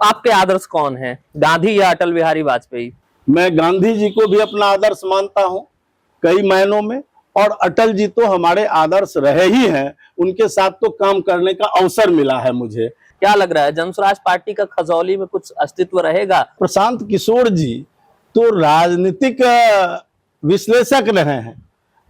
आपके आदर्श कौन है, गांधी या अटल बिहारी वाजपेयी? मैं गांधी जी को भी अपना आदर्श मानता हूं कई मायनों में, और अटल जी तो हमारे आदर्श रहे ही हैं। उनके साथ तो काम करने का अवसर मिला है मुझे। क्या लग रहा है, जनस्वराज पार्टी का खजौली में कुछ अस्तित्व रहेगा? प्रशांत किशोर जी तो राजनीतिक विश्लेषक रहे हैं।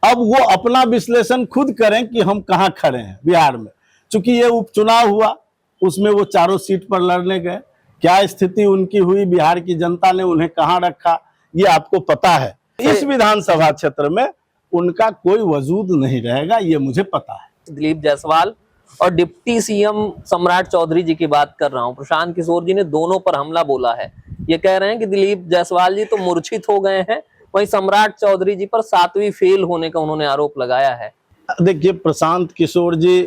अब वो अपना विश्लेषण खुद करें कि हम कहाँ खड़े हैं बिहार में। चूंकि ये उपचुनाव हुआ, उसमें वो चारों सीट पर लड़ने गए, क्या स्थिति उनकी हुई, बिहार की जनता ने उन्हें कहाँ रखा, ये आपको पता है। इस विधानसभा क्षेत्र में उनका कोई वजूद नहीं रहेगा, ये मुझे पता है। दिलीप जायसवाल और डिप्टी सीएम सम्राट चौधरी जी की बात कर रहा हूं। प्रशांत किशोर जी ने दोनों पर हमला बोला है। ये कह रहे हैं कि दिलीप जायसवाल जी तो मूर्छित हो गए हैं, वहीं सम्राट चौधरी जी पर 7वीं फेल होने का उन्होंने आरोप लगाया है। देखिए, प्रशांत किशोर जी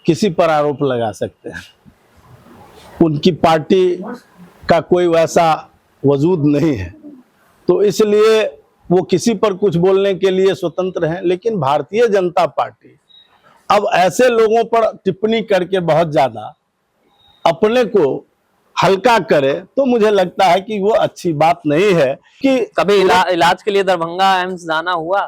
किसी पर आरोप लगा सकते हैं, उनकी पार्टी का कोई वैसा वजूद नहीं है, तो इसलिए वो किसी पर कुछ बोलने के लिए स्वतंत्र हैं। लेकिन भारतीय जनता पार्टी अब ऐसे लोगों पर टिप्पणी करके बहुत ज्यादा अपने को हल्का करे, तो मुझे लगता है कि वो अच्छी बात नहीं है। कि कभी इलाज के लिए दरभंगा एम्स जाना हुआ?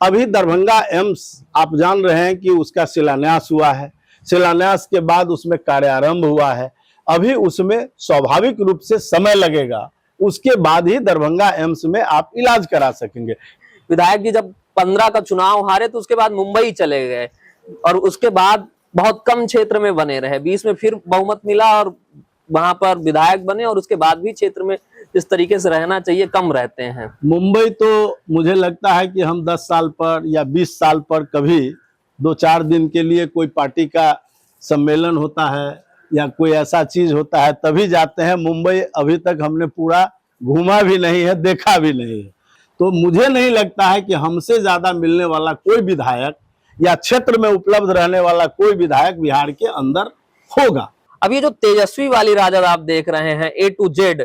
अभी दरभंगा एम्स आप जान रहे हैं कि उसका शिलान्यास हुआ है। शिलान्यास के बाद उसमें कार्यारंभ हुआ है। अभी उसमें स्वाभाविक रूप से समय लगेगा, उसके बाद ही दरभंगा एम्स में आप इलाज करा सकेंगे। विधायक जी जब 15 का चुनाव हारे तो उसके बाद मुंबई चले गए और उसके बाद बहुत कम क्षेत्र में बने रहे। 20 में फिर बहुमत मिला और वहां पर विधायक बने, और उसके बाद भी क्षेत्र में जिस तरीके से रहना चाहिए कम रहते हैं। मुंबई तो मुझे लगता है कि हम 10 साल पर या 20 साल पर कभी 2-4 दिन के लिए कोई पार्टी का सम्मेलन होता है या कोई ऐसा चीज होता है तभी जाते हैं। मुंबई अभी तक हमने पूरा घूमा भी नहीं है, देखा भी नहीं है। तो मुझे नहीं लगता है कि हमसे ज्यादा मिलने वाला कोई विधायक या क्षेत्र में उपलब्ध रहने वाला कोई विधायक बिहार के अंदर होगा। अब ये जो तेजस्वी वाली राजद आप देख रहे हैं, A to Z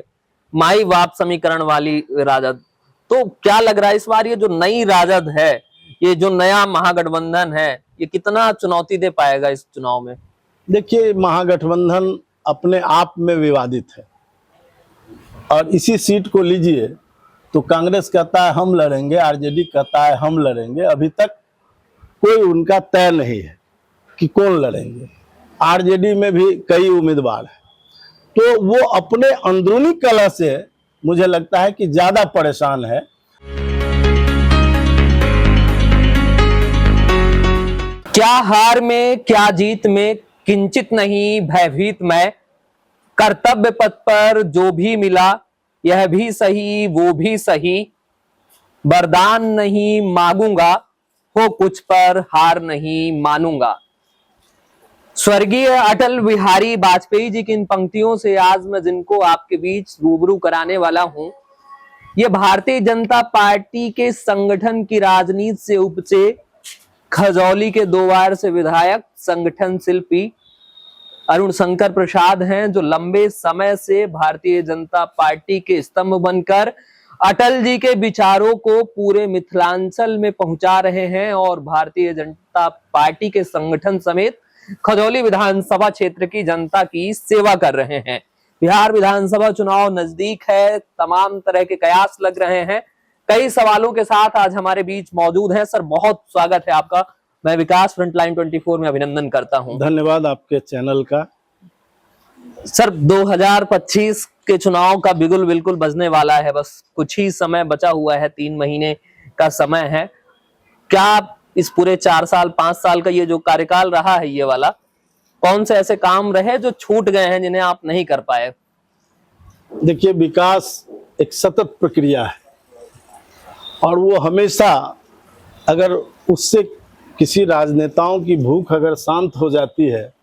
माई बाप समीकरण वाली राजद, तो क्या लग रहा है इस बार ये जो नई राजद है, ये जो नया महागठबंधन है, ये कितना चुनौती दे पाएगा इस चुनाव में? देखिए, महागठबंधन अपने आप में विवादित है, और इसी सीट को लीजिए तो कांग्रेस कहता है हम लड़ेंगे, आरजेडी कहता है हम लड़ेंगे। अभी तक कोई उनका तय नहीं है कि कौन लड़ेंगे। आरजेडी में भी कई उम्मीदवार हैं, तो वो अपने अंदरूनी कलह से मुझे लगता है कि ज्यादा परेशान है। क्या हार में क्या जीत में किंचित नहीं भयभीत मैं, कर्तव्य पथ पर जो भी मिला यह भी सही वो भी सही, वरदान नहीं मांगूंगा हो कुछ पर हार नहीं मानूंगा। स्वर्गीय अटल बिहारी वाजपेयी जी की इन पंक्तियों से आज मैं जिनको आपके बीच रूबरू कराने वाला हूं, ये भारतीय जनता पार्टी के संगठन की राजनीति से उपजे खजौली के 2 बार से विधायक, संगठन शिल्पी अरुण शंकर प्रसाद हैं, जो लंबे समय से भारतीय जनता पार्टी के स्तंभ बनकर अटल जी के विचारों को पूरे मिथिलांचल में पहुंचा रहे हैं और भारतीय जनता पार्टी के संगठन समेत खजौली विधानसभा क्षेत्र की जनता की सेवा कर रहे हैं। बिहार विधानसभा चुनाव नजदीक है, तमाम तरह के कयास लग रहे हैं। कई सवालों के साथ आज हमारे बीच मौजूद हैं। सर, बहुत स्वागत है आपका। मैं विकास फ्रंटलाइन 24 में अभिनंदन करता हूं। धन्यवाद आपके चैनल का। सर, 2025 के चुनाव का बिगुल बिल्कुल बजने वाला है, बस कुछ ही समय बचा हुआ है, 3 महीने का समय है। क्या इस पूरे 4 साल 5 साल का ये जो कार्यकाल रहा है, ये वाला कौन से ऐसे काम रहे जो छूट गए हैं जिन्हें आप नहीं कर पाए? देखिए, विकास एक सतत प्रक्रिया है, और वो हमेशा, अगर उससे किसी राजनेताओं की भूख अगर शांत हो जाती है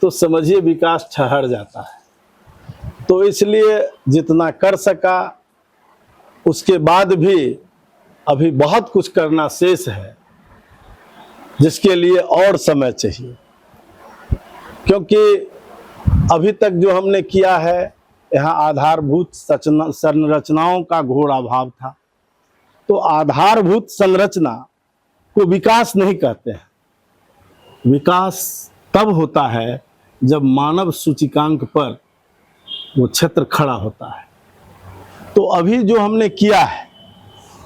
तो समझिए विकास ठहर जाता है। तो इसलिए जितना कर सका, उसके बाद भी अभी बहुत कुछ करना शेष है, जिसके लिए और समय चाहिए। क्योंकि अभी तक जो हमने किया है, यहाँ आधारभूत संरचनाओं का घोर अभाव था। तो आधारभूत संरचना को विकास नहीं कहते हैं। विकास तब होता है जब मानव सूचकांक पर वो क्षेत्र खड़ा होता है। तो अभी जो हमने किया है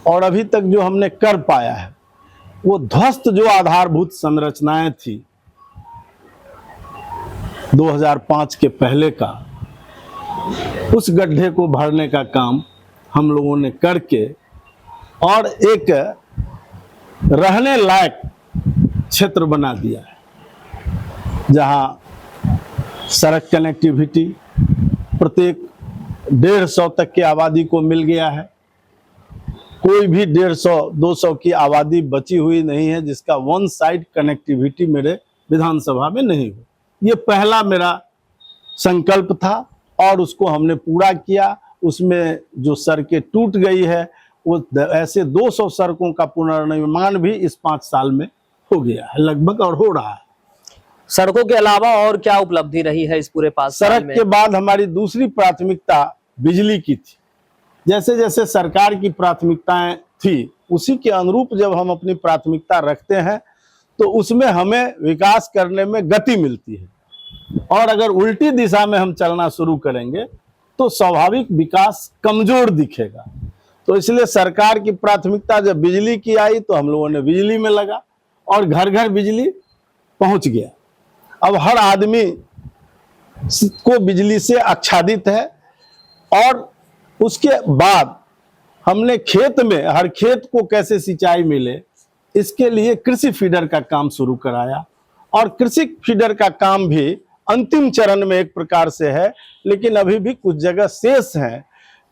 और अभी तक जो हमने कर पाया है, वो ध्वस्त जो आधारभूत संरचनाएं थी 2005 के पहले का, उस गड्ढे को भरने का काम हम लोगों ने करके और एक रहने लायक क्षेत्र बना दिया है, जहां सड़क कनेक्टिविटी प्रत्येक 150 तक की आबादी को मिल गया है। कोई भी 150-200 की आबादी बची हुई नहीं है जिसका वन साइड कनेक्टिविटी मेरे विधानसभा में नहीं हो। ये पहला मेरा संकल्प था और उसको हमने पूरा किया। उसमें जो सड़कें टूट गई है, वो ऐसे 200 सड़कों का पुनर्निर्माण भी इस 5 साल में हो गया है लगभग, और हो रहा है। सड़कों के अलावा और क्या उपलब्धि रही है इस पूरे 5 साल सड़क में? के बाद हमारी दूसरी प्राथमिकता बिजली की थी। जैसे जैसे सरकार की प्राथमिकताएं थी, उसी के अनुरूप जब हम अपनी प्राथमिकता रखते हैं तो उसमें हमें विकास करने में गति मिलती है। और अगर उल्टी दिशा में हम चलना शुरू करेंगे तो स्वाभाविक विकास कमजोर दिखेगा। तो इसलिए सरकार की प्राथमिकता जब बिजली की आई तो हम लोगों ने बिजली में लगा और घर घर बिजली पहुंच गया। अब हर आदमी को बिजली से आच्छादित है। और उसके बाद हमने खेत में, हर खेत को कैसे सिंचाई मिले, इसके लिए कृषि फीडर का काम शुरू कराया। और कृषि फीडर का काम भी अंतिम चरण में एक प्रकार से है, लेकिन अभी भी कुछ जगह शेष है।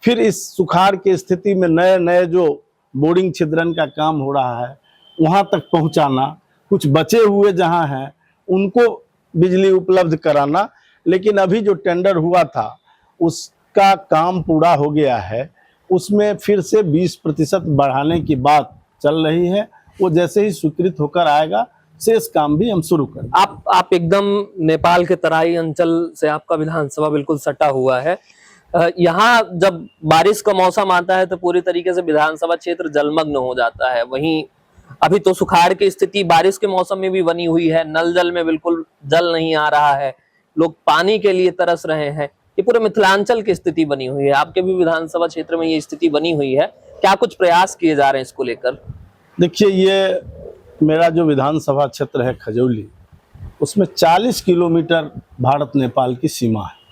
फिर इस सुखाड़ की स्थिति में नए नए जो बोरिंग छिद्रन का काम हो रहा है, वहां तक पहुंचाना, कुछ बचे हुए जहां हैं उनको बिजली उपलब्ध कराना। लेकिन अभी जो टेंडर हुआ था उसका काम पूरा हो गया है। उसमें फिर से 20% बढ़ाने की बात चल रही है। वो जैसे ही स्वीकृत होकर आएगा, शेष काम भी हम शुरू करें। आप एकदम नेपाल के तराई अंचल से आपका विधानसभा बिल्कुल सटा हुआ है। यहाँ जब बारिश का मौसम आता है तो पूरी तरीके से विधानसभा क्षेत्र जलमग्न हो जाता है। वहीं अभी तो सुखाड़ की स्थिति बारिश के मौसम में भी बनी हुई है। नल जल में बिल्कुल जल नहीं आ रहा है, लोग पानी के लिए तरस रहे हैं। ये पूरे मिथिलांचल की स्थिति बनी हुई है। आपके भी विधानसभा क्षेत्र में ये स्थिति बनी हुई है। क्या कुछ प्रयास किए जा रहे हैं इसको लेकर? देखिए, ये मेरा जो विधानसभा क्षेत्र है खजौली, उसमें 40 किलोमीटर भारत नेपाल की सीमा है,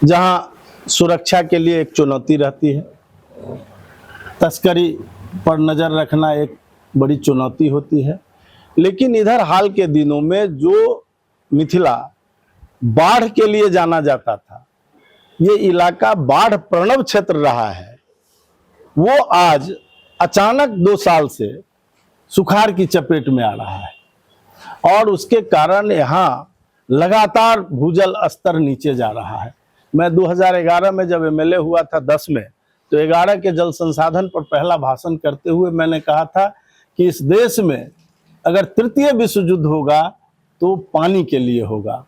जहां सुरक्षा के लिए एक चुनौती रहती है। तस्करी पर नज़र रखना एक बड़ी चुनौती होती है। लेकिन इधर हाल के दिनों में जो मिथिला बाढ़ के लिए जाना जाता था, ये इलाका बाढ़ प्रणव क्षेत्र रहा है, वो आज अचानक 2 साल से सुखाड़ की चपेट में आ रहा है। और उसके कारण यहाँ लगातार भूजल स्तर नीचे जा रहा है। मैं 2011 में जब एमएलए हुआ था 10 में, तो 11 के जल संसाधन पर पहला भाषण करते हुए मैंने कहा था कि इस देश में अगर तृतीय विश्व युद्ध होगा तो पानी के लिए होगा।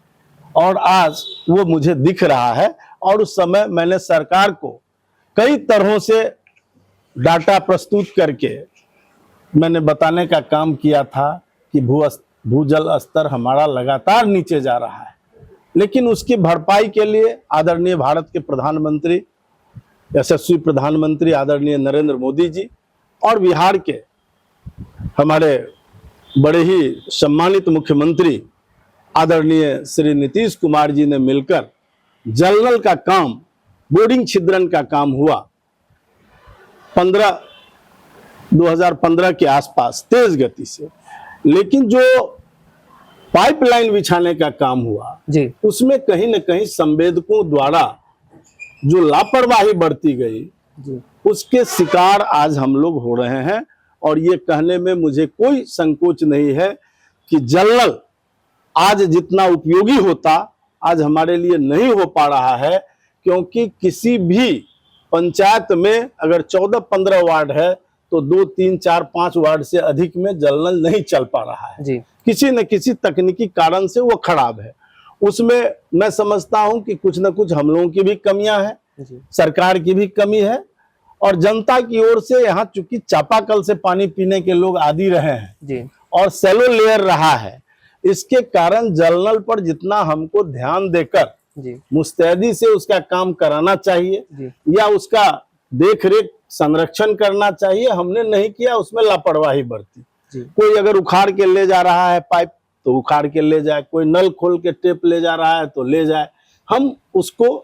और आज वो मुझे दिख रहा है। और उस समय मैंने सरकार को कई तरहों से डाटा प्रस्तुत करके मैंने बताने का काम किया था कि भूजल स्तर हमारा लगातार नीचे जा रहा है। लेकिन उसकी भरपाई के लिए आदरणीय भारत के प्रधानमंत्री, यशस्वी प्रधानमंत्री आदरणीय नरेंद्र मोदी जी और बिहार के हमारे बड़े ही सम्मानित मुख्यमंत्री आदरणीय श्री नीतीश कुमार जी ने मिलकर जल नल का काम, बोरिंग छिद्रन का काम हुआ 2015 के आसपास तेज गति से। लेकिन जो पाइपलाइन बिछाने का काम हुआ जी, उसमें कहीं न कहीं संवेदकों द्वारा जो लापरवाही बरती गई जी, उसके शिकार आज हम लोग हो रहे हैं। और ये कहने में मुझे कोई संकोच नहीं है कि जल नल आज जितना उपयोगी होता, आज हमारे लिए नहीं हो पा रहा है। क्योंकि किसी भी पंचायत में अगर 14-15 वार्ड है तो 2, 3, 4, 5 वार्ड से अधिक में जल नल नहीं चल पा रहा है जी। किसी न किसी तकनीकी कारण से वो खराब है। उसमें मैं समझता हूं कि कुछ न कुछ हम लोगों की भी कमियां हैं, सरकार की भी कमी है और जनता की ओर से। यहाँ चूंकि चापाकल से पानी पीने के लोग आदी रहे हैं जी, और सेलो लेयर रहा है, इसके कारण जल नल पर जितना हमको ध्यान देकर जी मुस्तैदी से उसका काम कराना चाहिए जी या उसका देख रेख संरक्षण करना चाहिए। हमने नहीं किया, उसमें लापरवाही बरती। जी कोई अगर उखाड़ के ले जा रहा है पाइप तो उखाड़ के ले जाए, कोई नल खोल के टेप ले जा रहा है तो ले जाए। हम उसको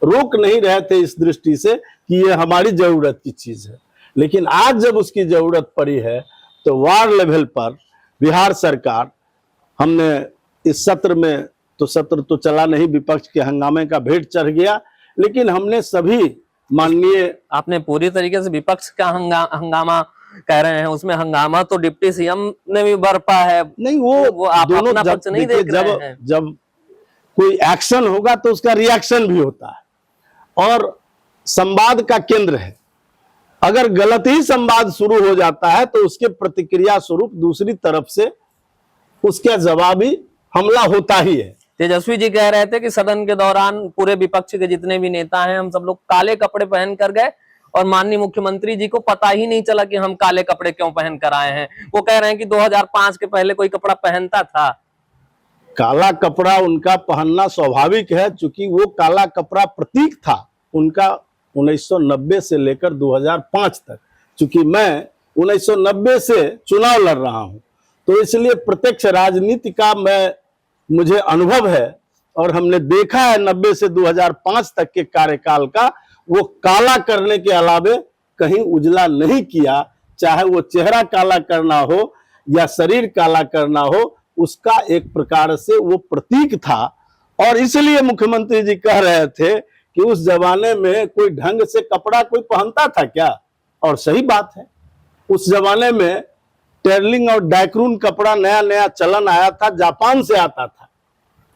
रोक नहीं रहे थे इस दृष्टि से कि ये हमारी जरूरत की चीज है, लेकिन आज जब उसकी जरूरत पड़ी है तो वार्ड लेवल पर बिहार सरकार, हमने इस सत्र में तो सत्र तो चला नहीं, विपक्ष के हंगामे का भेंट चढ़ गया, लेकिन हमने सभी माननीय, आपने पूरी तरीके से विपक्ष का हंगामा कह रहे हैं, उसमें हंगामा तो डिप्टी सीएम ने भी बरपा है। नहीं वो आप दोनों अपना पक्ष नहीं देख रहे हैं। जब कोई एक्शन होगा तो उसका रिएक्शन भी होता है और संवाद का केंद्र है। अगर गलत ही संवाद शुरू हो जाता है तो उसके प्रतिक्रिया स्वरूप दूसरी तरफ से उसका जवाबी हमला होता ही है। तेजस्वी जी कह रहे थे कि सदन के दौरान पूरे विपक्ष के जितने भी नेता हैं, हम सब लोग काले कपड़े पहन कर गए और माननीय मुख्यमंत्री जी को पता ही नहीं चला कि हम काले कपड़े क्यों पहन कर आए हैं। वो कह रहे हैं कि 2005 के पहले कोई कपड़ा पहनता था। काला कपड़ा उनका पहनना स्वाभाविक है, चूंकि वो काला कपड़ा प्रतीक था उनका 1990 से लेकर 2005 तक। चूंकि मैं 1990 से चुनाव लड़ रहा हूं तो इसलिए प्रत्यक्ष राजनीति का मुझे अनुभव है और हमने देखा है 90 से 2005 तक के कार्यकाल का। वो काला करने के अलावे कहीं उजला नहीं किया, चाहे वो चेहरा काला करना हो या शरीर काला करना हो, उसका एक प्रकार से वो प्रतीक था। और इसलिए मुख्यमंत्री जी कह रहे थे कि उस जमाने में कोई ढंग से कपड़ा कोई पहनता था क्या, और सही बात है। उस जमाने में टेरलिंग और डाइक्रून कपड़ा नया नया चलन आया था, जापान से आता था।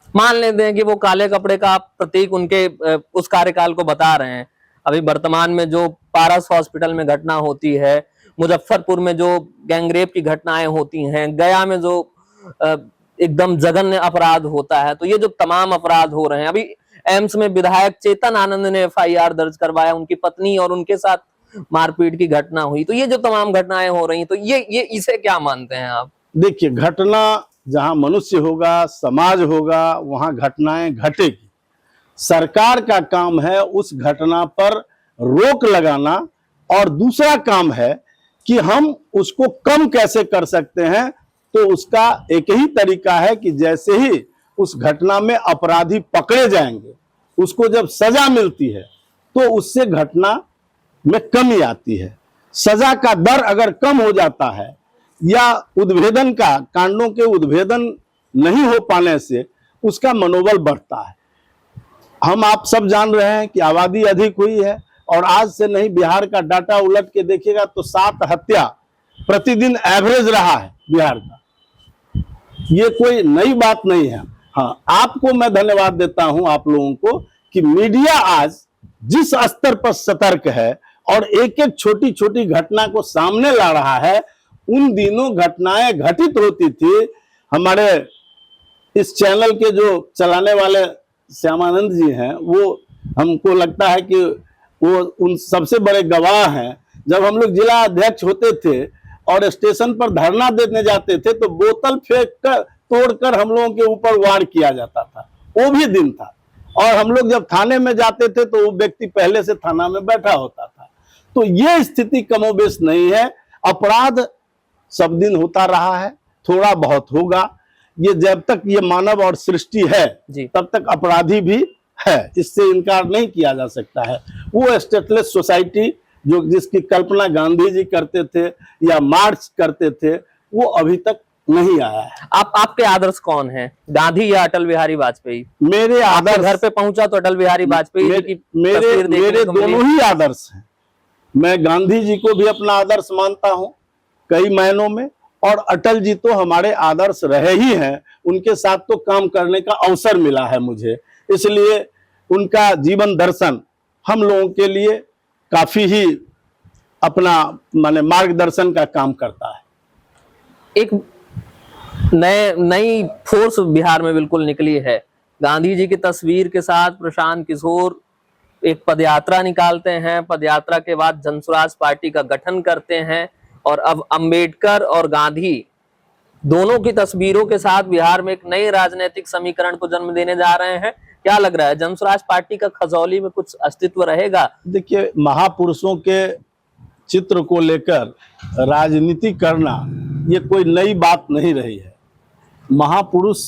मान लेते हैं कि वो काले कपड़े का आप प्रतीक उनके उस कार्यकाल को बता रहे हैं। अभी वर्तमान में जो पारस हॉस्पिटल में घटना होती है, मुजफ्फरपुर में जो गैंगरेप की घटनाएं होती हैं, गया में जो एकदम जघन्य अपराध होता है, तो ये जो तमाम अपराध हो रहे हैं, अभी एम्स में विधायक चेतन आनंद ने एफआईआर दर्ज करवाया, उनकी पत्नी और उनके साथ मारपीट की घटना हुई। तो ये जो तमाम घटनाएं हो रही, तो ये इसे क्या मानते हैं आप? देखिए, घटना जहां मनुष्य होगा, समाज होगा, वहां घटनाएं घटेगी। सरकार का काम है उस घटना पर रोक लगाना और दूसरा काम है कि हम उसको कम कैसे कर सकते हैं। तो उसका एक ही तरीका है कि जैसे ही उस घटना में अपराधी पकड़े जाएंगे, उसको जब सजा मिलती है तो उससे घटना में कमी आती है। सजा का दर अगर कम हो जाता है या उद्भेदन का, कांडों के उद्भेदन नहीं हो पाने से उसका मनोबल बढ़ता है। हम आप सब जान रहे हैं कि आबादी अधिक हुई है और आज से नहीं, बिहार का डाटा उलट के देखिएगा तो 7 हत्या प्रतिदिन एवरेज रहा है बिहार का। ये कोई नई बात नहीं है। हाँ, आपको मैं धन्यवाद देता हूं, आप लोगों को, कि मीडिया आज जिस स्तर पर सतर्क है और एक एक छोटी छोटी घटना को सामने ला रहा है। उन दिनों घटनाएं घटित होती थी, हमारे इस चैनल के जो चलाने वाले श्यामानंद जी हैं, वो हमको लगता है कि वो उन सबसे बड़े गवाह हैं। जब हम लोग जिला अध्यक्ष होते थे और स्टेशन पर धरना देने जाते थे तो बोतल फेंक कर, तोड़कर हम लोगों के ऊपर वार किया जाता था। वो भी दिन था। और हम लोग जब थाने में जाते थे तो वो व्यक्ति पहले से थाना में बैठा होता था। तो ये स्थिति कमोबेश नहीं है। अपराध सब दिन होता रहा है, थोड़ा बहुत होगा। ये जब तक ये मानव और सृष्टि है तब तक अपराधी भी है, इससे इनकार नहीं किया जा सकता है। वो स्टेटलेस सोसाइटी जो जिसकी कल्पना गांधी जी करते थे या मार्क्स करते थे, वो अभी तक नहीं आया है। आपके आदर्श कौन है, गांधी या अटल बिहारी वाजपेयी? मेरे आदर्श, घर पे पहुंचा तो अटल बिहारी वाजपेयी मेरे दोनों ही आदर्श हैं। मैं गांधी जी को भी अपना आदर्श मानता हूं कई मायनों में, और अटल जी तो हमारे आदर्श रहे ही हैं। उनके साथ तो काम करने का अवसर मिला है मुझे, इसलिए उनका जीवन दर्शन हम लोगों के लिए काफी ही अपना माने मार्गदर्शन का काम करता है। एक नई फोर्स बिहार में बिल्कुल निकली है। गांधी जी की तस्वीर के साथ प्रशांत किशोर एक पदयात्रा निकालते हैं, पदयात्रा के बाद जनसुराज पार्टी का गठन करते हैं और अब अंबेडकर और गांधी दोनों की तस्वीरों के साथ बिहार में एक नए राजनीतिक समीकरण को जन्म देने जा रहे हैं। क्या लग रहा है, जनस्वराज पार्टी का खजौली में कुछ अस्तित्व रहेगा? देखिए, महापुरुषों के चित्र को लेकर राजनीति करना ये कोई नई बात नहीं रही है। महापुरुष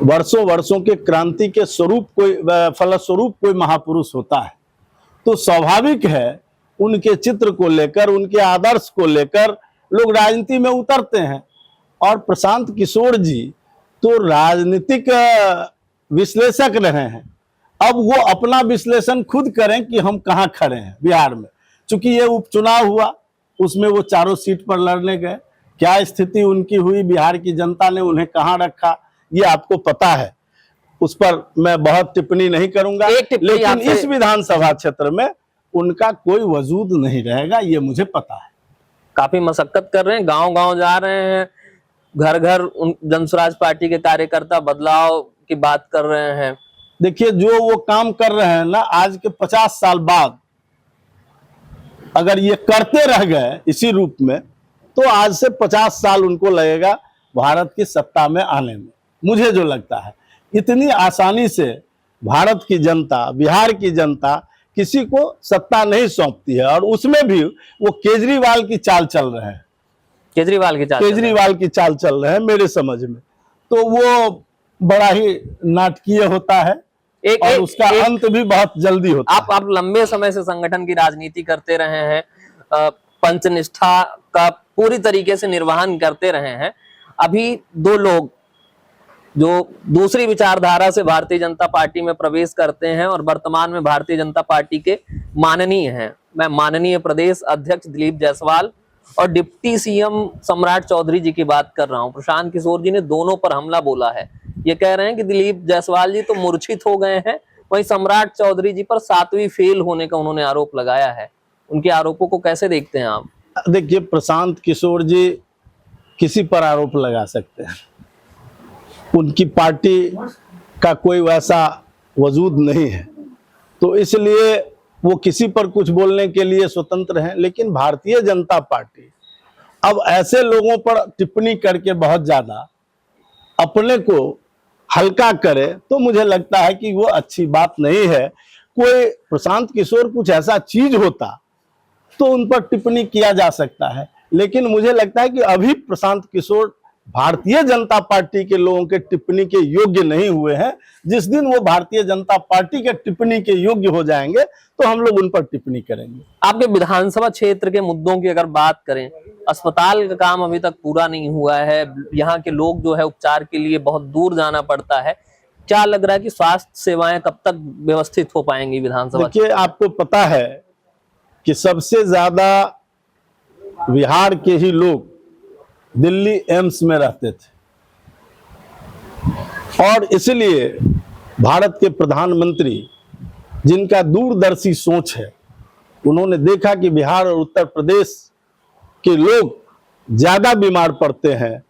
वर्षों वर्षों के क्रांति के स्वरूप कोई फलस्वरूप कोई महापुरुष होता है, तो स्वाभाविक है उनके चित्र को लेकर, उनके आदर्श को लेकर लोग राजनीति में उतरते हैं। और प्रशांत किशोर जी तो राजनीतिक विश्लेषक रहे हैं, अब वो अपना विश्लेषण खुद करें कि हम कहाँ खड़े हैं बिहार में। चूंकि ये उपचुनाव हुआ, उसमें वो चारों सीट पर लड़ने गए, क्या स्थिति उनकी हुई, बिहार की जनता ने उन्हें कहाँ रखा, ये आपको पता है। उस पर मैं बहुत टिप्पणी नहीं करूंगा, लेकिन इस विधानसभा क्षेत्र में उनका कोई वजूद नहीं रहेगा, ये मुझे पता है। काफी मशक्कत कर रहे हैं, गांव गांव जा रहे हैं, घर घर जनस्वराज पार्टी के कार्यकर्ता बदलाव की बात कर रहे हैं। देखिए, जो वो काम कर रहे हैं ना, आज के 50 साल बाद अगर ये करते रह गए इसी रूप में, तो आज से 50 साल उनको लगेगा भारत की सत्ता में आने में। मुझे जो लगता है, इतनी आसानी से भारत की जनता, बिहार की जनता किसी को सत्ता नहीं सौंपती है। और उसमें भी वो केजरीवाल की चाल चल रहे हैं, केजरीवाल की चाल चल रहे हैं मेरे समझ में। तो वो बड़ा ही नाटकीय होता है और उसका अंत भी बहुत जल्दी होता है। आप लंबे समय से संगठन की राजनीति करते रहे हैं, पंचनिष्ठा का पूरी तरीके से निर्वहन करते रहे हैं। अभी दो लोग जो दूसरी विचारधारा से भारतीय जनता पार्टी में प्रवेश करते हैं और वर्तमान में भारतीय जनता पार्टी के माननीय हैं, मैं माननीय प्रदेश अध्यक्ष दिलीप जायसवाल और डिप्टी सीएम सम्राट चौधरी जी की बात कर रहा हूं। प्रशांत किशोर जी ने दोनों पर हमला बोला है, ये कह रहे हैं कि दिलीप जायसवाल जी तो मूर्छित हो गए हैं, वहीं सम्राट चौधरी जी पर 7वीं फेल होने का उन्होंने आरोप लगाया है। उनके आरोपों को कैसे देखते हैं आप? देखिए, प्रशांत किशोर जी किसी पर आरोप लगा सकते हैं, उनकी पार्टी का कोई वैसा वजूद नहीं है, तो इसलिए वो किसी पर कुछ बोलने के लिए स्वतंत्र हैं। लेकिन भारतीय जनता पार्टी अब ऐसे लोगों पर टिप्पणी करके बहुत ज्यादा अपने को हल्का करे, तो मुझे लगता है कि वो अच्छी बात नहीं है। कोई प्रशांत किशोर कुछ ऐसा चीज होता तो उन पर टिप्पणी किया जा सकता है, लेकिन मुझे लगता है कि अभी प्रशांत किशोर भारतीय जनता पार्टी के लोगों के टिप्पणी के योग्य नहीं हुए हैं। जिस दिन वो भारतीय जनता पार्टी के टिप्पणी के योग्य हो जाएंगे तो हम लोग उन पर टिप्पणी करेंगे। आपके विधानसभा क्षेत्र के मुद्दों की अगर बात करें, अस्पताल का काम अभी तक पूरा नहीं हुआ है, यहाँ के लोग जो है उपचार के लिए बहुत दूर जाना पड़ता है। क्या लग रहा है कि स्वास्थ्य सेवाएं कब तक व्यवस्थित हो पाएंगी विधानसभा? देखिए, आपको पता है कि सबसे ज्यादा बिहार के ही लोग दिल्ली एम्स में रहते थे, और इसलिए भारत के प्रधानमंत्री, जिनका दूरदर्शी सोच है, उन्होंने देखा कि बिहार और उत्तर प्रदेश के लोग ज्यादा बीमार पड़ते हैं,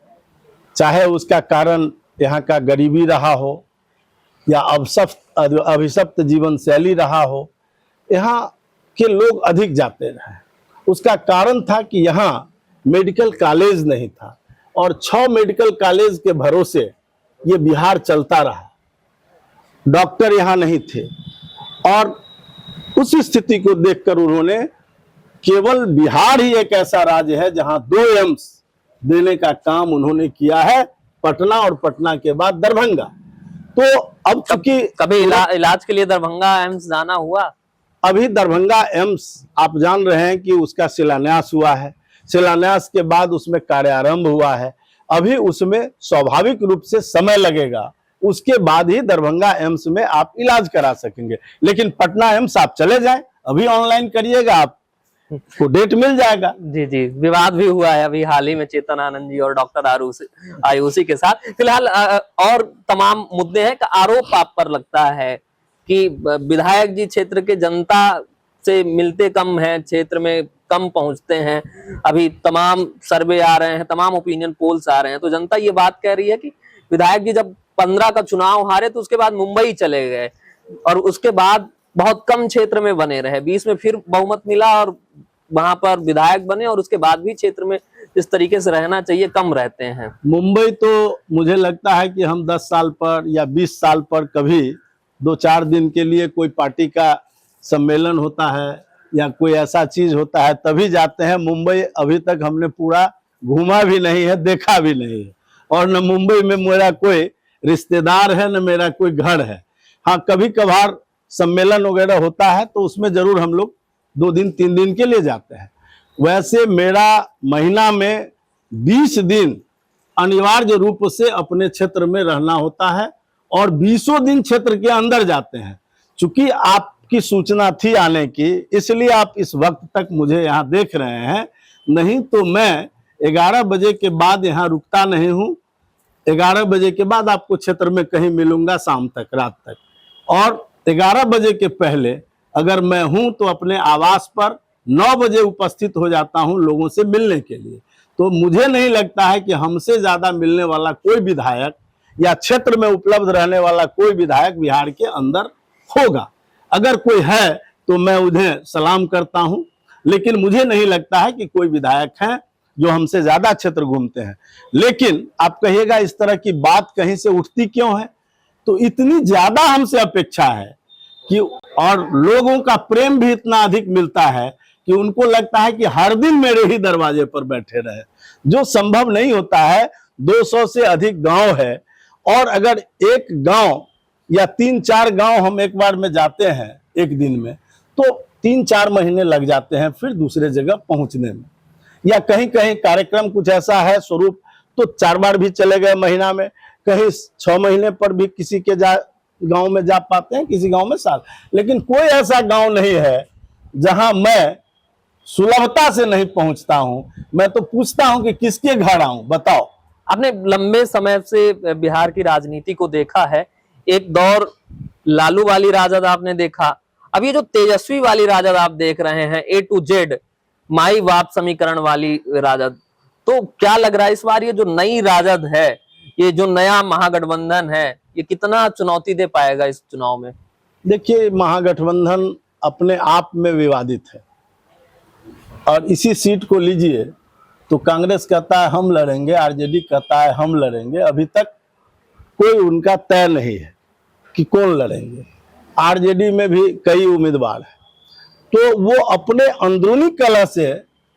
चाहे उसका कारण यहाँ का गरीबी रहा हो या अभिशप्त जीवन शैली रहा हो, यहाँ के लोग अधिक जाते रहे। उसका कारण था कि यहाँ मेडिकल कॉलेज नहीं था, और 6 मेडिकल कॉलेज के भरोसे ये बिहार चलता रहा, डॉक्टर यहाँ नहीं थे। और उस स्थिति को देखकर उन्होंने केवल बिहार ही एक ऐसा राज्य है जहां 2 एम्स देने का काम उन्होंने किया है, पटना और पटना के बाद दरभंगा। तो अब चूंकि कभी इलाज के लिए दरभंगा एम्स जाना हुआ? अभी दरभंगा एम्स आप जान रहे हैं कि उसका शिलान्यास हुआ है, शिलान्यास के बाद उसमें कार्यारंभ हुआ है। अभी उसमें स्वाभाविक रूप से समय लगेगा, उसके बाद ही दरभंगा एम्स में आप इलाज करा सकेंगे। लेकिन पटना एम्स आप चले जाएं, अभी ऑनलाइन करिएगा, आपको डेट मिल जाएगा। जी जी, विवाद भी हुआ है अभी हाल ही में चेतन आनंद जी और डॉक्टर आयुषी के साथ। फिलहाल और तमाम मुद्दे हैं। आरोप आप पर लगता है कि विधायक जी क्षेत्र के जनता से मिलते कम हैं, क्षेत्र में कम पहुंचते हैं। अभी तमाम सर्वे आ रहे हैं, तमाम ओपिनियन पोल्स आ रहे हैं, तो जनता ये बात कह रही है कि विधायक जी जब 15 का चुनाव हारे तो उसके बाद मुंबई चले गए और उसके बाद बहुत कम क्षेत्र में बने रहे, 20 में फिर बहुमत मिला और वहां पर विधायक बने और उसके बाद भी क्षेत्र में इस तरीके से रहना चाहिए, कम रहते हैं। मुंबई तो मुझे लगता है कि हम 10 साल पर या 20 साल पर कभी 2-4 दिन के लिए कोई पार्टी का सम्मेलन होता है या कोई ऐसा चीज होता है तभी जाते हैं। मुंबई अभी तक हमने पूरा घूमा भी नहीं है, देखा भी नहीं है, और न मुंबई में मेरा कोई रिश्तेदार है न मेरा कोई घर है। हाँ, कभी कभार सम्मेलन वगैरह होता है तो उसमें जरूर हम लोग 2 दिन 3 दिन के लिए जाते हैं। वैसे मेरा महीना में 20 दिन अनिवार्य रूप से अपने क्षेत्र में रहना होता है और 20 दिन क्षेत्र के अंदर जाते हैं। चूंकि आपकी सूचना थी आने की, इसलिए आप इस वक्त तक मुझे यहाँ देख रहे हैं, नहीं तो मैं 11 बजे के बाद यहाँ रुकता नहीं हूँ। 11 बजे के बाद आपको क्षेत्र में कहीं मिलूंगा शाम तक, रात तक, और 11 बजे के पहले अगर मैं हूं तो अपने आवास पर 9 बजे उपस्थित हो जाता हूं लोगों से मिलने के लिए। तो मुझे नहीं लगता है कि हमसे ज्यादा मिलने वाला कोई विधायक या क्षेत्र में उपलब्ध रहने वाला कोई विधायक बिहार के अंदर होगा। अगर कोई है तो मैं उन्हें सलाम करता हूं, लेकिन मुझे नहीं लगता है कि कोई विधायक है जो हमसे ज्यादा क्षेत्र घूमते हैं। लेकिन आप कहिएगा इस तरह की बात कहीं से उठती क्यों है, तो इतनी ज्यादा हमसे अपेक्षा है कि, और लोगों का प्रेम भी इतना अधिक मिलता है कि उनको लगता है कि हर दिन मेरे ही दरवाजे पर बैठे रहे, जो संभव नहीं होता है। 200 से अधिक गांव है, और अगर एक गांव या 3-4 गांव हम एक बार में जाते हैं एक दिन में, तो 3-4 महीने लग जाते हैं फिर दूसरे जगह पहुंचने में। या कहीं कहीं कार्यक्रम कुछ ऐसा है स्वरूप तो 4 बार भी चले गए महीना में, कहीं 6 महीने पर भी किसी के गांव में जा पाते हैं, किसी गांव में साल। लेकिन कोई ऐसा गांव नहीं है जहां मैं सुलभता से नहीं पहुंचता हूं। मैं तो पूछता हूं कि किसके घर आऊं, बताओ। आपने लंबे समय से बिहार की राजनीति को देखा है। एक दौर लालू वाली राजद आपने देखा, अब ये जो तेजस्वी वाली राजद आप देख रहे हैं, A to Z माई बाप समीकरण वाली राजद, तो क्या लग रहा है इस बार ये जो नई राजद है, ये जो नया महागठबंधन है, ये कितना चुनौती दे पाएगा इस चुनाव में? देखिए, महागठबंधन अपने आप में विवादित है, और इसी सीट को लीजिए तो कांग्रेस कहता है हम लड़ेंगे, आरजेडी कहता है हम लड़ेंगे। अभी तक कोई उनका तय नहीं है कि कौन लड़ेंगे। आरजेडी में भी कई उम्मीदवार हैं, तो वो अपने अंदरूनी कलह से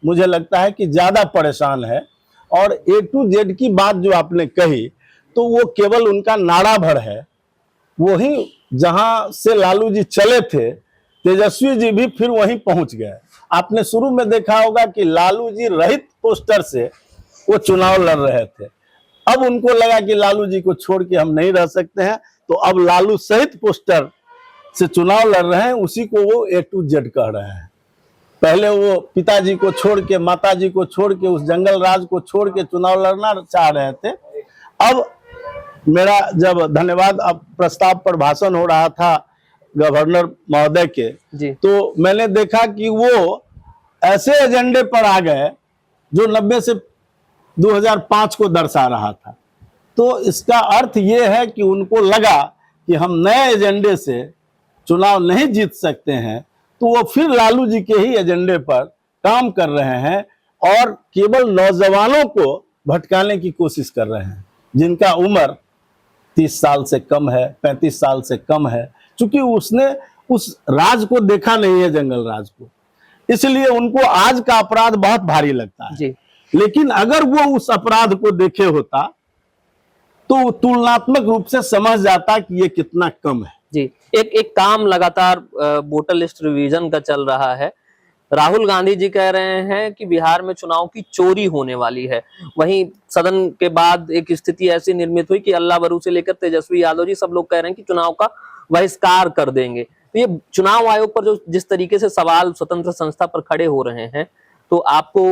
मुझे लगता है कि ज्यादा परेशान है। और A to Z की बात जो आपने कही, तो वो केवल उनका नारा भर है। वही जहां से लालू जी चले थे, तेजस्वी जी भी फिर वहीं पहुंच गए। आपने शुरू में देखा होगा कि लालू जी रहित पोस्टर से वो चुनाव लड़ रहे थे। अब उनको लगा कि लालू जी को छोड़ के हम नहीं रह सकते हैं, तो अब लालू सहित पोस्टर से चुनाव लड़ रहे हैं। उसी को वो A to Z कह रहे हैं। पहले वो पिताजी को छोड़ के, माताजी को छोड़ के, उस जंगल राज को छोड़ के चुनाव लड़ना चाह रहे थे। अब मेरा जब धन्यवाद अब प्रस्ताव पर भाषण हो रहा था गवर्नर महोदय के जी, तो मैंने देखा कि वो ऐसे एजेंडे पर आ गए जो 90 से 2005 को दर्शा रहा था। तो इसका अर्थ ये है कि उनको लगा कि हम नए एजेंडे से चुनाव नहीं जीत सकते हैं, तो वो फिर लालू जी के ही एजेंडे पर काम कर रहे हैं और केवल नौजवानों को भटकाने की कोशिश कर रहे हैं, जिनका उम्र 30 साल से कम है, 35 साल से कम है। चूंकि उसने उस राज को देखा नहीं है, जंगल राज को, इसलिए उनको आज का अपराध बहुत भारी लगता है जी। लेकिन अगर वो उस अपराध को देखे होता तो तुलनात्मक रूप से समझ जाता कि ये कितना कम है। जी, एक काम लगातार वोटर लिस्ट रिवीजन का चल रहा है। राहुल गांधी जी कह रहे हैं कि बिहार में चुनाव की चोरी होने वाली है। वहीं सदन के बाद एक स्थिति ऐसी निर्मित हुई कि अल्लाह बरू से लेकर तेजस्वी यादव जी सब लोग कह रहे हैं कि चुनाव का बहिष्कार कर देंगे। तो ये चुनाव आयोग पर जो जिस तरीके से सवाल स्वतंत्र संस्था पर खड़े हो रहे हैं, तो आपको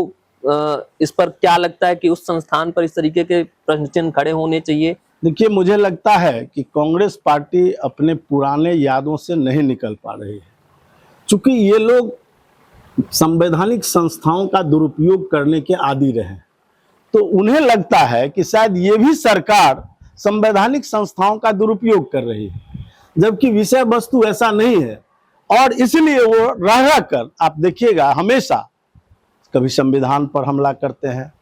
इस पर क्या लगता है कि उस संस्थान पर इस तरीके के प्रश्न चिन्ह खड़े होने चाहिए? देखिए, मुझे लगता है कि कांग्रेस पार्टी अपने पुराने यादों से नहीं निकल पा रही है। चूंकि ये लोग संवैधानिक संस्थाओं का दुरुपयोग करने के आदी रहे, तो उन्हें लगता है कि शायद ये भी सरकार संवैधानिक संस्थाओं का दुरुपयोग कर रही है, जबकि विषय वस्तु ऐसा नहीं है। और इसलिए वो रह कर आप देखिएगा हमेशा कभी संविधान पर हमला करते हैं,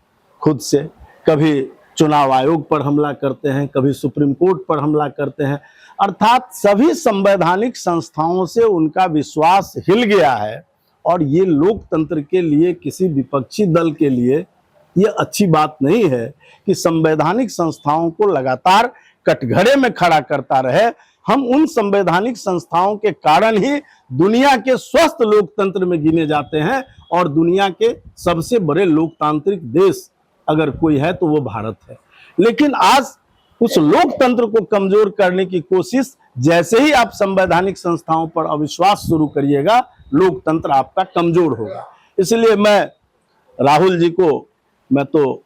खुद से, कभी चुनाव आयोग पर हमला करते हैं, कभी सुप्रीम कोर्ट पर हमला करते हैं। अर्थात सभी संवैधानिक संस्थाओं से उनका विश्वास हिल गया है और ये लोकतंत्र के लिए, किसी विपक्षी दल के लिए ये अच्छी बात नहीं है कि संवैधानिक संस्थाओं को लगातार कटघरे में खड़ा करता रहे। हम उन संवैधानिक संस्थाओं के कारण ही दुनिया के स्वस्थ लोकतंत्र में गिने जाते हैं और दुनिया के सबसे बड़े लोकतांत्रिक देश अगर कोई है तो वो भारत है। लेकिन आज उस लोकतंत्र को कमजोर करने की कोशिश, जैसे ही आप संवैधानिक संस्थाओं पर अविश्वास शुरू करिएगा, लोकतंत्र आपका कमजोर होगा। इसलिए मैं राहुल जी को, मैं तो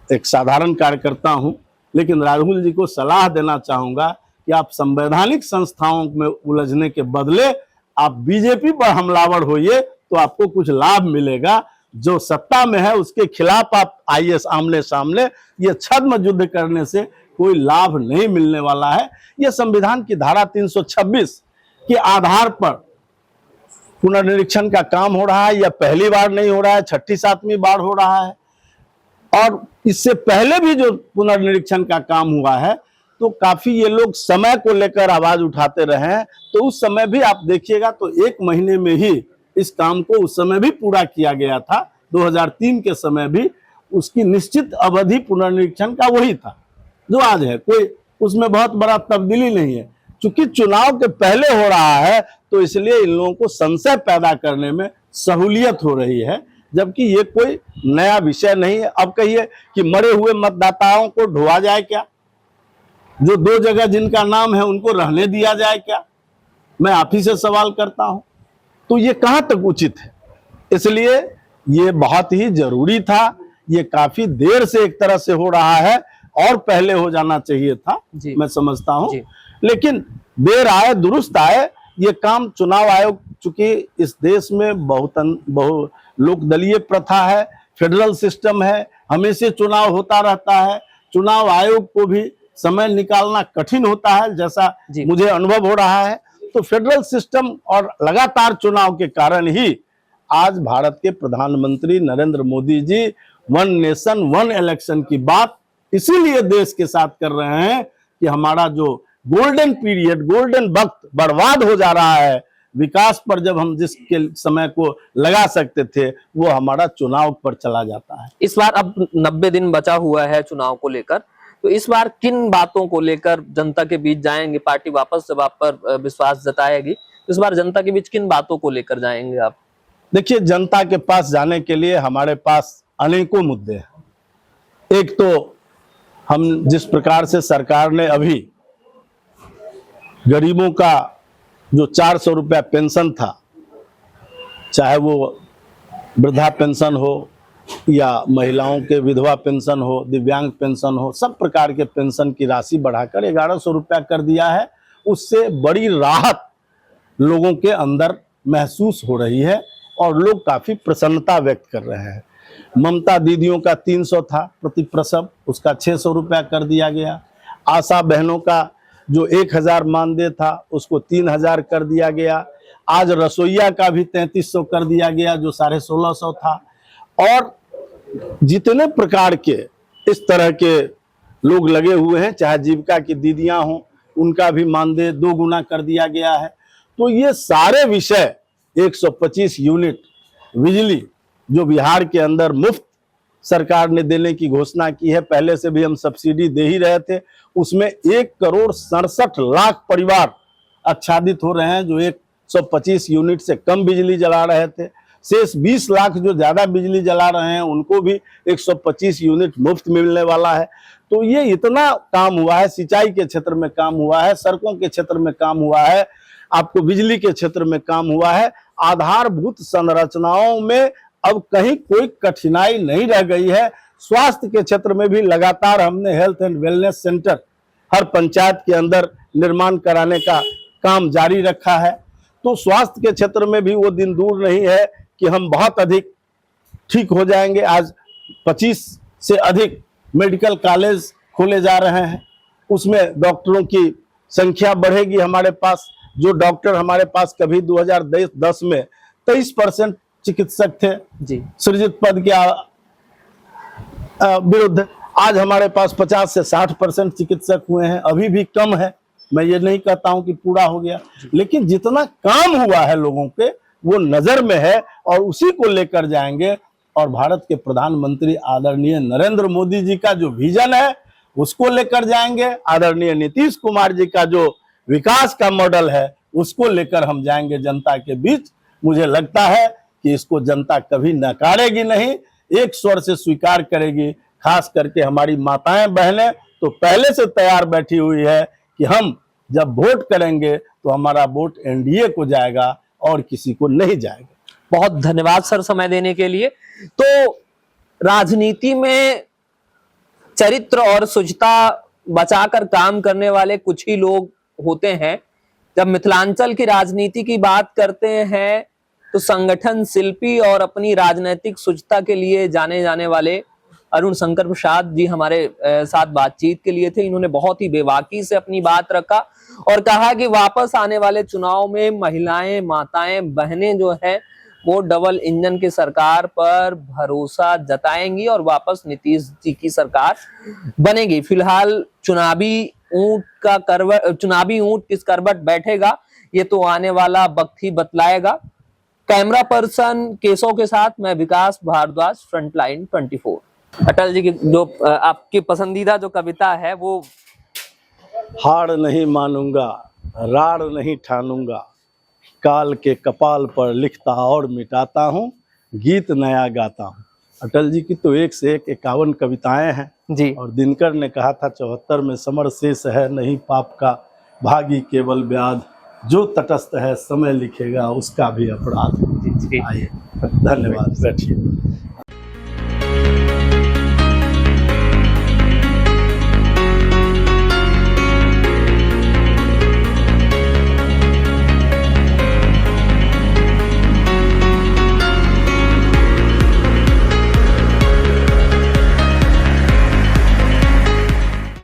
एक साधारण कार्यकर्ता हूं, लेकिन राहुल जी को सलाह देना चाहूंगा कि आप संवैधानिक संस्थाओं में उलझने के बदले आप बीजेपी पर हमलावर होइए तो आपको कुछ लाभ मिलेगा। जो सत्ता में है उसके खिलाफ आप आइए आमने सामने, ये छद्म युद्ध करने से कोई लाभ नहीं मिलने वाला है। यह संविधान की धारा 326 के आधार पर पुनर्निरीक्षण का काम हो रहा है। यह पहली बार नहीं हो रहा है, 6ठी-7वीं बार हो रहा है। और इससे पहले भी जो पुनर्निरीक्षण का काम हुआ है तो काफी ये लोग समय को लेकर आवाज उठाते रहे हैं। तो उस समय भी आप देखिएगा तो 1 महीने में ही इस काम को उस समय भी पूरा किया गया था। 2003 के समय भी उसकी निश्चित अवधि पुनर्निरीक्षण का वही था जो आज है, कोई उसमें बहुत बड़ा तब्दीली नहीं है। चूंकि चुनाव के पहले हो रहा है तो इसलिए इन लोगों को संशय पैदा करने में सहूलियत हो रही है, जबकि ये कोई नया विषय नहीं है। अब कहिए कि मरे हुए मतदाताओं को ढोआ जाए क्या? जो 2 जगह जिनका नाम है उनको रहने दिया जाए क्या? मैं आप ही से सवाल करता हूं। तो ये कहां तक उचित है? इसलिए ये बहुत ही जरूरी था। ये काफी देर से एक तरह से हो रहा है और पहले हो जाना चाहिए था, मैं समझता हूं। लेकिन देर आए दुरुस्त आए। ये काम चुनाव आयोग, चूंकि इस देश में बहु लोकदलीय प्रथा है, फेडरल सिस्टम है, हमेशा चुनाव होता रहता है। चुनाव आयोग को भी समय निकालना कठिन होता है, जैसा मुझे अनुभव हो रहा है। तो फेडरल सिस्टम और लगातार चुनाव के कारण ही आज भारत के प्रधानमंत्री नरेंद्र मोदी जी 1 नेशन 1 इलेक्शन की बात इसीलिए देश के साथ कर रहे हैं कि हमारा जो गोल्डन पीरियड, गोल्डन वक्त बर्बाद हो जा रहा है विकास पर, जब हम जिसके समय को लगा सकते थे वो हमारा चुनाव पर चला जाता है। इस बार अब 90 दिन बचा हुआ है चुनाव को लेकर, तो इस बार किन बातों को लेकर जनता के बीच जाएंगे? पार्टी वापस जब आप पर विश्वास जताएगी, इस बार जनता के बीच किन बातों को लेकर जाएंगे आप? देखिए, जनता के पास जाने के लिए हमारे पास अनेकों मुद्दे हैं। एक तो हम जिस प्रकार से सरकार ने अभी गरीबों का जो 400 रुपया पेंशन था, चाहे वो वृद्धा पेंशन हो या महिलाओं के विधवा पेंशन हो, दिव्यांग पेंशन हो, सब प्रकार के पेंशन की राशि बढ़ाकर 1100 रुपया कर दिया है। उससे बड़ी राहत लोगों के अंदर महसूस हो रही है और लोग काफी प्रसन्नता व्यक्त कर रहे हैं। ममता दीदियों का 300 था प्रति प्रसव, उसका 600 रुपया कर दिया गया। आशा बहनों का जो 1000 मानदेय था उसको 3000 कर दिया गया। आज रसोईया का भी 3300 कर दिया गया जो 1650 था। और जितने प्रकार के इस तरह के लोग लगे हुए हैं, चाहे जीविका की दीदियां हों, उनका भी मानदेय 2 गुना कर दिया गया है। तो ये सारे विषय, 125 यूनिट बिजली जो बिहार के अंदर मुफ्त सरकार ने देने की घोषणा की है, पहले से भी हम सब्सिडी दे ही रहे थे। उसमें 1,67,00,000 परिवार आच्छादित हो रहे हैं जो 125 यूनिट से कम बिजली जला रहे थे। शेष 20 लाख जो ज्यादा बिजली जला रहे हैं उनको भी 125 यूनिट मुफ्त मिलने वाला है। तो ये इतना काम हुआ है, सिंचाई के क्षेत्र में काम हुआ है, सड़कों के क्षेत्र में काम हुआ है, आपको बिजली के क्षेत्र में काम हुआ है। आधारभूत संरचनाओं में अब कहीं कोई कठिनाई नहीं रह गई है। स्वास्थ्य के क्षेत्र में भी लगातार हमने हेल्थ एंड वेलनेस सेंटर हर पंचायत के अंदर निर्माण कराने का काम जारी रखा है। तो स्वास्थ्य के क्षेत्र में भी वो दिन दूर नहीं है कि हम बहुत अधिक ठीक हो जाएंगे। आज 25 से अधिक मेडिकल कॉलेज खोले जा रहे हैं, उसमें डॉक्टरों की संख्या बढ़ेगी। हमारे पास जो डॉक्टर हमारे पास कभी 2010 में 23% चिकित्सक थे जी, सृजित पद के विरुद्ध। आज हमारे पास 50 से 60% चिकित्सक हुए हैं, अभी भी कम है, मैं ये नहीं कहता हूं कि पूरा हो गया, लेकिन जितना काम हुआ है लोगों के वो नजर में है और उसी को लेकर जाएंगे। और भारत के प्रधानमंत्री आदरणीय नरेंद्र मोदी जी का जो विजन है उसको लेकर जाएंगे, आदरणीय नीतीश कुमार जी का जो विकास का मॉडल है उसको लेकर हम जाएंगे जनता के बीच। मुझे लगता है कि इसको जनता कभी नकारेगी नहीं, एक स्वर से स्वीकार करेगी। खास करके हमारी माताएं बहनें तो पहले से तैयार बैठी हुई है कि हम जब वोट करेंगे तो हमारा वोट एनडीए को जाएगा और किसी को नहीं जाएगा। बहुत धन्यवाद सर समय देने के लिए। तो राजनीति में चरित्र और शुचिता बचाकर काम करने वाले कुछ ही लोग होते हैं। जब मिथिलांचल की राजनीति की बात करते हैं तो संगठन शिल्पी और अपनी राजनीतिक शुचिता के लिए जाने जाने वाले अरुण शंकर प्रसाद जी हमारे साथ बातचीत के लिए थे। इन्होंने बहुत ही बेबाकी से अपनी बात रखा और कहा कि वापस आने वाले चुनाव में महिलाएं, माताएं, बहनें जो है वो डबल इंजन की सरकार पर भरोसा जताएंगी और वापस नीतीश जी की सरकार बनेगी। फिलहाल चुनावी ऊंट किस करवट बैठेगा ये तो आने वाला वक्त ही बतलाएगा। कैमरा पर्सन केशव के साथ मैं विकास भारद्वाज, फ्रंटलाइन 24। अटल जी की जो आपकी पसंदीदा जो कविता है वो, हार नहीं मानूंगा, रार नहीं ठानूंगा, काल के कपाल पर लिखता और मिटाता हूँ, गीत नया गाता हूँ। अटल जी की तो एक से एक 51 कविताएं हैं जी। और दिनकर ने कहा था 74 में, समर शेष है नहीं पाप का, भागी केवल व्याध, जो तटस्थ है समय लिखेगा उसका भी अपराध। जी। आइए, धन्यवाद, बैठिए।